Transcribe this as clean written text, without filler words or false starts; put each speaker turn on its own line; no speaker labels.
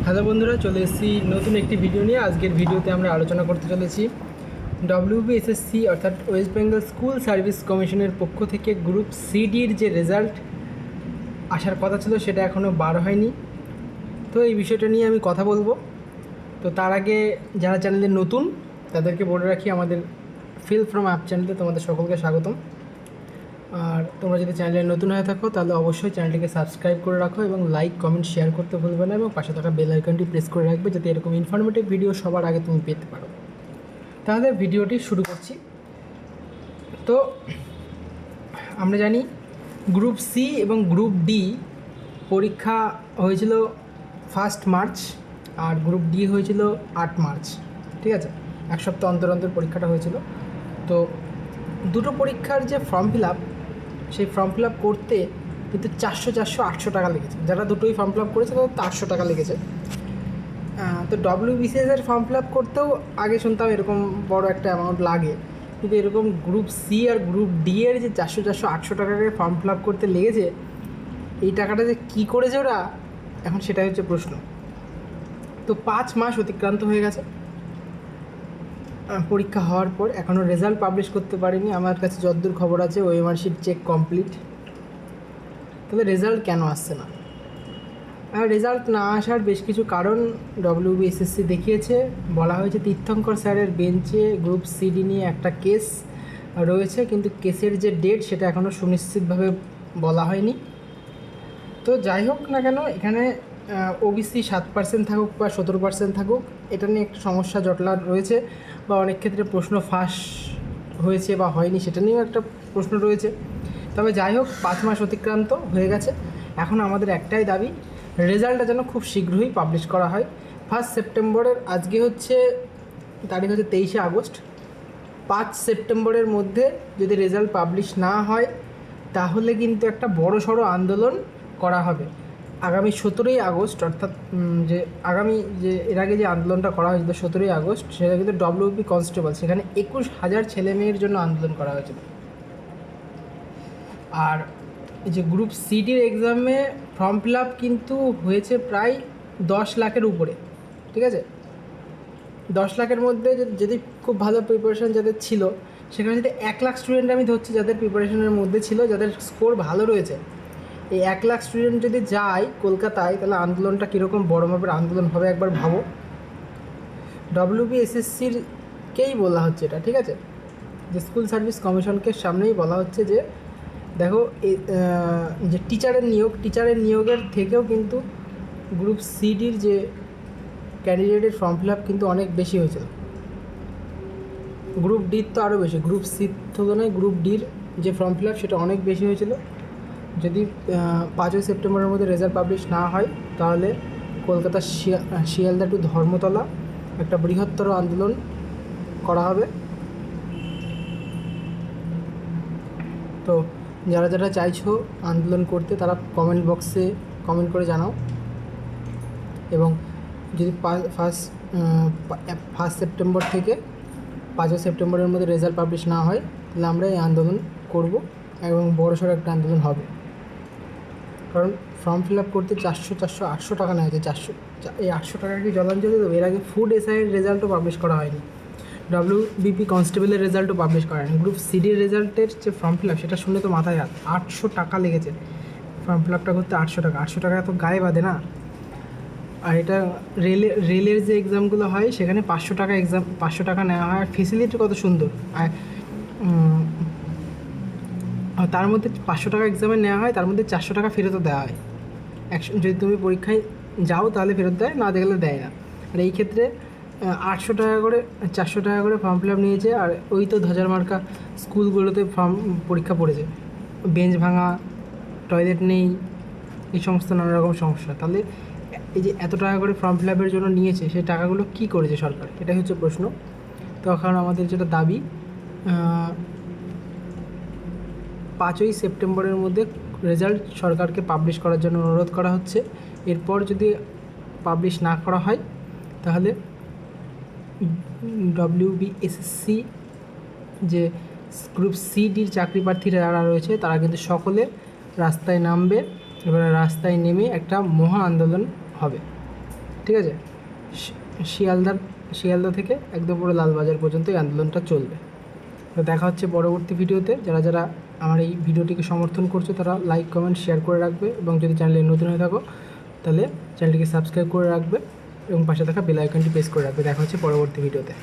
Hello বন্ধুরা, চলে এসেছি নতুন একটি ভিডিও নিয়ে। আজকের ভিডিওতে আমরা আলোচনা করতে চলেছি ডব্লিউবিএসএসসি অর্থাৎ ওয়েস্ট বেঙ্গল স্কুল সার্ভিস কমিশনের পক্ষ থেকে গ্রুপ সিডির যে রেজাল্ট আসার কথা ছিল সেটা এখনও বার হয়নি। তো এই বিষয়টা নিয়ে আমি কথা বলবো। তো তার আগে যারা চ্যানেলে নতুন তাদেরকে বলে রাখি, আমাদের ফিল ফ্রম অ্যাপ চ্যানেলে তোমাদের সকলকে স্বাগতম। আর তোমরা যদি চ্যানেলে নতুন হয়ে থাকো তাহলে অবশ্যই চ্যানেলটিকে সাবস্ক্রাইব করে রাখো এবং লাইক কমেন্ট শেয়ার করতে ভুলবে না, এবং পাশে থাকা বেল আইকনটি প্রেস করে রাখবে যাতে এরকম ইনফরমেটিভ ভিডিও সবার আগে তুমি পেতে পারো। তাহলে ভিডিওটি শুরু করছি। তো আমরা জানি গ্রুপ সি এবং গ্রুপ ডি পরীক্ষা হয়েছিল 1 মার্চ, আর গ্রুপ ডি হয়েছিল 8 মার্চ। ঠিক আছে, এক সপ্তাহ অন্তর অন্তর পরীক্ষাটা হয়েছিল। তো দুটো পরীক্ষার যে ফর্ম ফিল আপ, সেই ফর্ম ফিল আপ করতে কিন্তু 400-800 টাকা লেগেছে। যারা দুটোই ফর্ম ফিল আপ করেছে তাদের তো 800 টাকা লেগেছে। তো ডব্লিউবিসিএসের ফর্ম ফিল আপ করতেও আগে শুনতাম এরকম বড় একটা অ্যামাউন্ট লাগে, কিন্তু এরকম গ্রুপ সি আর গ্রুপ ডি এর যে 400-800 টাকা করে ফর্ম ফিল আপ করতে লেগেছে, এই টাকাটা যে কী করেছে ওরা, এখন সেটাই হচ্ছে প্রশ্ন। তো 5 মাস অতিক্রান্ত হয়ে গেছে পরীক্ষা হওয়ার পর, এখনও রেজাল্ট পাবলিশ করতে পারিনি। আমার কাছে যতদূর খবর আছে ওএমআর শিট চেক কমপ্লিট। তাহলে রেজাল্ট কেন আসছে না? আর রেজাল্ট না আসার বেশ কিছু কারণ ডব্লিউবিএসএসসি দেখিয়েছে। বলা হয়েছে তীর্থঙ্কর স্যারের বেঞ্চে গ্রুপ সিডি নিয়ে একটা কেস রয়েছে, কিন্তু কেসের যে ডেট সেটা এখনও সুনিশ্চিতভাবে বলা হয়নি। তো যাই হোক না কেন, এখানে ওবিসি 7% থাকুক বা 17% থাকুক, এটা নিয়ে একটা সমস্যা জটলা রয়েছে, বা অনেক ক্ষেত্রে প্রশ্ন ফাঁস হয়েছে বা হয়নি সেটা নিয়েও একটা প্রশ্ন রয়েছে। তবে যাই হোক, 5 মাস অতিক্রান্ত হয়ে গেছে। এখন আমাদের একটাই দাবি, রেজাল্টটা যেন খুব শীঘ্রই পাবলিশ করা হয়। 1 সেপ্টেম্বরের, আজকে হচ্ছে তারিখ হচ্ছে 23 আগস্ট, 5 সেপ্টেম্বরের মধ্যে যদি রেজাল্ট পাবলিশ না হয় তাহলে কিন্তু একটা বড় সড়ো আন্দোলন করা হবে। আগামী 17ই আগস্ট, অর্থাৎ যে আগামী যে এর আগে যে আন্দোলনটা করা হয়েছিল 17ই আগস্ট, সেটা কিন্তু ডব্লিউপি কনস্টেবল, সেখানে 21,000 ছেলে মেয়ের জন্য আন্দোলন করা হয়েছিল। আর এই যে গ্রুপ সিডির এক্সামে ফর্ম ফিল আপ কিন্তু হয়েছে প্রায় 10 লাখের উপরে। ঠিক আছে, 10 লাখের মধ্যে যদি খুব ভালো প্রিপারেশান যাদের ছিল, সেখানে যদি 1 লাখ স্টুডেন্ট আমি ধরছি যাদের প্রিপারেশনের মধ্যে ছিল, যাদের স্কোর ভালো রয়েছে, এই 1 লাখ স্টুডেন্ট যদি যায় কলকাতায়, তাহলে আন্দোলনটা কীরকম বড় মাপের আন্দোলন হবে একবার ভাবো। ডব্লিউবিএসএসসিরকেই বলা হচ্ছে এটা, ঠিক আছে, যে স্কুল সার্ভিস কমিশনকে সামনেই বলা হচ্ছে যে দেখো, এই যে টিচারের নিয়োগের থেকেও কিন্তু গ্রুপ সিডির যে ক্যান্ডিডেটের ফর্ম ফিল আপ কিন্তু অনেক বেশি হয়েছিল। গ্রুপ ডির তো আরও বেশি, গ্রুপ সির তুলনায় গ্রুপ ডির যে ফর্ম ফিল আপ সেটা অনেক বেশি হয়েছিল। যদি 5 সেপ্টেম্বরের মধ্যে রেজাল্ট পাবলিশ না হয় তাহলে কলকাতার শিয়ালদা টু ধর্মতলা একটা বৃহত্তর আন্দোলন করা হবে। তো যারা যারা চাইছো আন্দোলন করতে, তারা কমেন্ট বক্সে কমেন্ট করে জানাও। এবং যদি 1 সেপ্টেম্বর থেকে 5 সেপ্টেম্বরের মধ্যে রেজাল্ট পাবলিশ না হয় তাহলে আমরা এই আন্দোলন করব, এবং বড়সড় একটা আন্দোলন হবে। কারণ ফর্ম ফিল আপ করতে 400-800 টাকা নেওয়া হয়েছে। এই 800 টাকা কি জলাঞ্জলি দেবো? এর আগে ফুড এসআইয়ের রেজাল্টও পাবলিশ করা হয়নি, ডব্লিউবিপি কনস্টেবলের রেজাল্টও পাবলিশ করা হয়নি। গ্রুপ সিডির রেজাল্টের যে ফর্ম ফিল আপ, সেটা শুনে তো মাথায় হাত। 800 টাকা লেগেছে ফর্ম ফিল আপটা করতে। 800 টাকা, 800 টাকা এত গায়ে বাঁধে না। আর এটা রেলের যে এক্সামগুলো হয় সেখানে 500 টাকা এক্সাম, 500 টাকা নেওয়া হয়। আর ফেসিলিটি কত সুন্দর, আর তার মধ্যে 500 টাকা এক্সামে নেওয়া হয়, তার মধ্যে 400 টাকা ফেরতও দেওয়া হয়। যদি তুমি পরীক্ষায় যাও তাহলে ফেরত দেয়, না দেখলে দেয় না। আর এই ক্ষেত্রে 800 টাকা করে, 400 টাকা করে ফর্ম ফিল আপ নিয়েছে। আর ওই তো ধ্বজার মার্কা স্কুলগুলোতে পরীক্ষা পড়েছে, বেঞ্চ ভাঙা, টয়লেট নেই, এই সমস্ত নানা রকম সমস্যা। তাহলে এই যে এত টাকা করে ফর্ম ফিল আপের জন্য নিয়েছে, সেই টাকাগুলো কী করেছে সরকার, এটাই হচ্ছে প্রশ্ন। তো এখন আমাদের যেটা দাবি, 5 সেপ্টেম্বরের মধ্যে রেজাল্ট সরকারকে পাবলিশ করার জন্য অনুরোধ করা হচ্ছে। এরপর যদি পাবলিশ না করা হয় তাহলে ডব্লিউবিএসএসসি যে গ্রুপ সিডির চাকরি প্রার্থীরা যারা রয়েছে তারা কিন্তু সকলে রাস্তায় নামবে। এবার রাস্তায় নেমে একটা মহা আন্দোলন হবে। ঠিক আছে? শিয়ালদা থেকে একদম পুরো লালবাজার পর্যন্ত এই আন্দোলনটা চলবে। তো দেখা হচ্ছে পরবর্তী ভিডিওতে। যারা আমার এই ভিডিওটিকে সমর্থন করছো তারা লাইক, কমেন্ট, শেয়ার করে রাখবে, এবং যদি চ্যানেলে নতুন হয়ে থাকো তাহলে চ্যানেলটিকে সাবস্ক্রাইব করে রাখবে এবং পাশে থাকা বেল আইকনটি প্রেস করে রাখবে। দেখা হচ্ছে পরবর্তী ভিডিওতে।